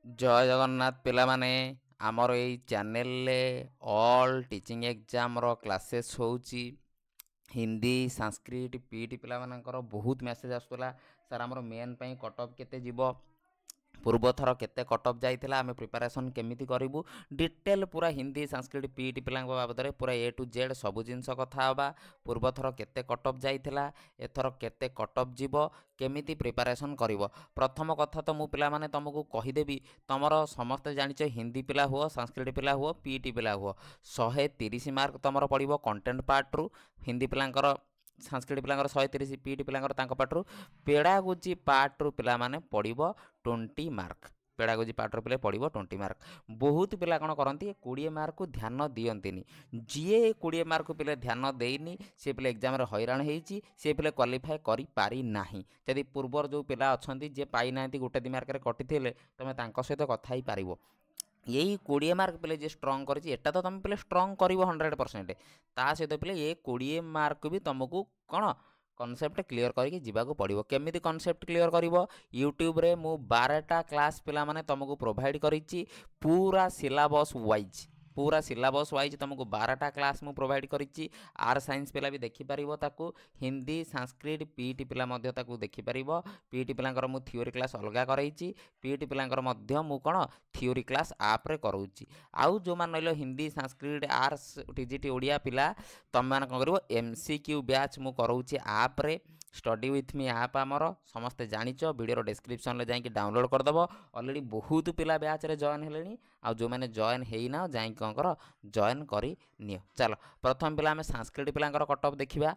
जय जगन्नाथ पिला माने आमर एई चैनल ले ऑल टीचिंग एग्जाम रो क्लासेस होउची हिंदी संस्कृत पीटी पिला मानकर बहुत मैसेज आसुला सर आमर मेन पई कट ऑफ केते जीवो पूर्व थर केते कट ऑफ जाइथिला आमे प्रिपरेशन केमिति करिवु डिटेल पूरा हिंदी संस्कृत पीटी पिलांग बाबद रे पूरा ए टू जेड सब जिंस कथा हबा पूर्व थर केते कट ऑफ जाइथिला एथर केते कट ऑफ जीवो केमिति प्रिपरेशन करिवो प्रथम कथा तो मु पिला माने तुमको कहिदेबी तमरो समस्त जानिछ हिंदी पिला हुओ संस्कृत पिला हुओ पीटी पिला हुओ 130 मार्क तमरो पड़िबो कंटेंट पार्ट रु हिंदी पिलांकर संस्कृत पिलांकर 130 पीटी पिलांकर तांको पार्ट रु पेडागोजी पार्ट रु पिला माने पड़िबो 20 मार्क पेडागोजी पार्ट रु पिले पड़िबो 20 मार्क बहुत पिला कोन करंती 20 मार्क को ध्यान दियंतिनी जीए 20 मार्क को पिले ध्यान देइनी से पिले एग्जाम रे हैरान हेइची से पिले क्वालिफाई करि पारी नाही जदि पूर्वर जो पिला अछंती जे पाई नांती गोटे 2 मार्क रे कटिथिले तमे तांको सहित कथा ही पारिबो यही 20 मार्क पे जे स्ट्रंग कर तो तुम पे स्ट्रंग कर 100% ता सहित पे ये 20 मार्क भी तुमको कौन कॉन्सेप्ट क्लियर करके जीवाक पड़ो केमिति कॉन्सेप्ट क्लियर कर यूट्यूब रे मु 12टा क्लास पिला माने तुमको प्रोवाइड करिछि पूरा सिलेबस वाइज पूरा सिलेबस वाइज तुमको 12टा क्लास मु प्रोवाइड करिछि आर साइंस पिला भी देखि परिबो ताकू हिंदी संस्कृत पीटी पिला मध्य ताकू देखि परिबो पीटी पिलांकर मु थ्योरी क्लास अलगा करैछि पीटी पिलांकर मध्य मु कोन थ्योरी क्लास आप रे करूछि आउ जो मान नइलो हिंदी संस्कृत आर्ट्स टीजीटी ओडिया पिला तम मान कोन करिवो एमसीक्यू बैच मु करूछि आप रे स्टडी विथ मी आप आमर समस्ते जानिच वीडियो डिस्क्रिप्शन ले जाइए डाउनलोड करदेव ऑलरेडी बहुत पिला बैच रे जॉइन हेलेनी आ जो मैंने जॉइन होना जाइए कौन कर जॉइन कर नियो चलो प्रथम पिला आम संस्कृत पिलांकर कट ऑफ देखा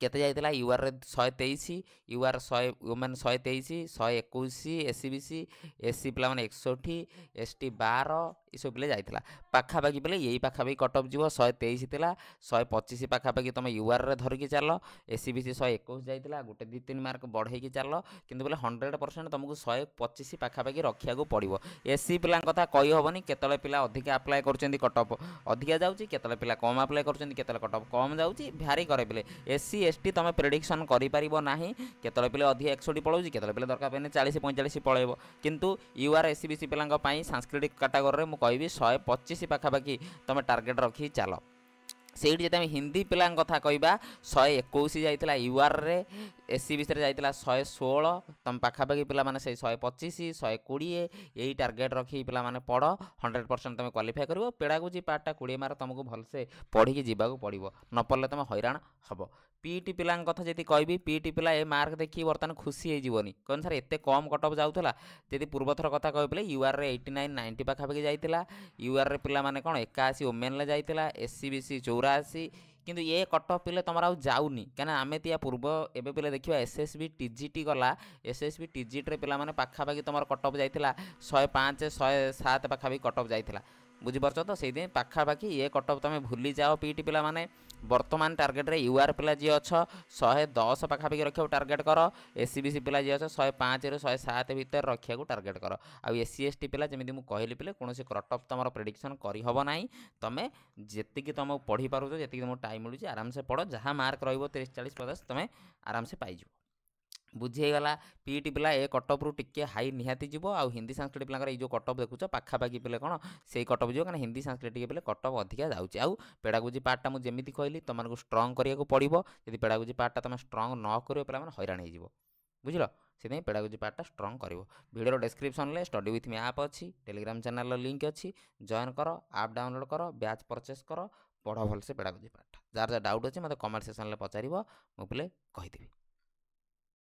केते जाइतिला यूआर रे 123 यूआर 100 वुमेन 123 121 एससीबीसी एससी पिला माने 61 एसटी 12 ई सब पिले जाइतिला पाखापाखी पिले यही पाखापाखी कट ऑफ जीवो 123 थिला 125 पाखापाखी तुम यूआर रे धरिकी चलो एससीबीसी 121 जाइतिला गोटे 2-3 मार्क बढ़ेकी चलो किंतु बोले 100% तुमको 125 पाखापाखी रखिया को पड़िबो एससी पिला कथा कहि होबनी केतले पिला अधिक अप्लाई करचंदी कट ऑफ अधिक जाउची केतले पिला कम अप्लाई करचंदी केतले कट ऑफ कम जाउची भ्यारी करे पिले एससी एसटी तुम प्रेडिक्शन करिपारिबो नाही केतले पिले अधिक 160 पळौची केतले पिले दरकार पेने 40-45 पळेबो किंतु यूआर एससीबीसी पिलांग पई सांस्कृतिक कैटेगरी रे मु कहबी 125 पाखापाखी तुम टार्गेट रखी चलो से हिंदी पिला कथा कहवा 121 जाइतिला यूआर रे एससीबीसी रे जाइतिला 116 तुम पाखापाखी पिला माने से 125 120 यही टार्गेट रखी पिला माने पढ़ 100% तुम क्वालिफाई करिवो पेडागोजी पार्टा 20 मार्क तुमको भलसे पढ़ी जीवाक पड़ो न पढ़ले तुम हैरान हम पीटी पिला कथा जी कहबी पीटी पिला ए मार्क देखी बर्तमान खुशी होईजिवनी कौन सर एते कम कट ऑफ जाउथला जदि पूर्वथर कथा कहबले यूआर रे 89 90 पाखापाखी जाइतिला यूआर रे पिला माने कोन 81 वुमेन ले जाइतिला एससीबीसी 84 किंतु ये कट ऑफ पिले तुम जाऊनी क्या आम तो या पूर्व एवं पिले देखा एसएसबी टीजीटी गला एसएसबी टीजीटी रे पिला माने पाखापाखी तुम कट ऑफ जाइतिला 105 107 पाखापाखी कट ऑफ जाइतिला बुझीपार तो से पाखापाखी ये कट ऑफ तुम भूली जाओ पीटी पिला माने वर्तमान टार्गेट रे यूआर पिला जी अच्छ 110 पाखापाखी रखा टार्गेट कर एससीबीसी पिला जी अच्छ 105 ରୁ 107 भितर रखा टार्गेट कर आ एससी एसटी पिला जमी मुझे कहली पिले कौन कट ऑफ तुम प्रेडिक्शन करहब ना तुम जी तुम पढ़ी पार जी तुम टाइम मिलूँ आराम से पढ़ जहाँ मार्क रो 30-40-50 तुम आराम से पाइज बुझीगला पीटी पिला ए कट ऑफ रु टिके हाई निहाती जीवो आ हिंदी संस्कृत पिलांकर जो कट ऑफ देखुच पाखापाखी पिले कौन से कट ऑफ जीवो हिंदी संस्कृत टिके पिले कट ऑफ अधिका जाउची आउ पेडागोजी पार्टा मुझे जमी कहली तुमको स्ट्रंग करिया पड़ो यदि पेडागोजी पार्टा तुम स्ट्रंग न कर पे हैरान हो बुझल से पेडागोजी पार्टा स्ट्रंग कर वीडियो डिस्क्रिप्शन में स्टडी विथ मी ऐप अच्छी टेलीग्राम चैनल लिंक अच्छी जॉइन कर ऐप डाउनलोड कर बैच परचेस कर पढ़ भलसे पेडागोजी पार्टा जार जार डाउट अच्छे मतलब कमेंट सेक्शन में पचार मुझे कहीदेवी।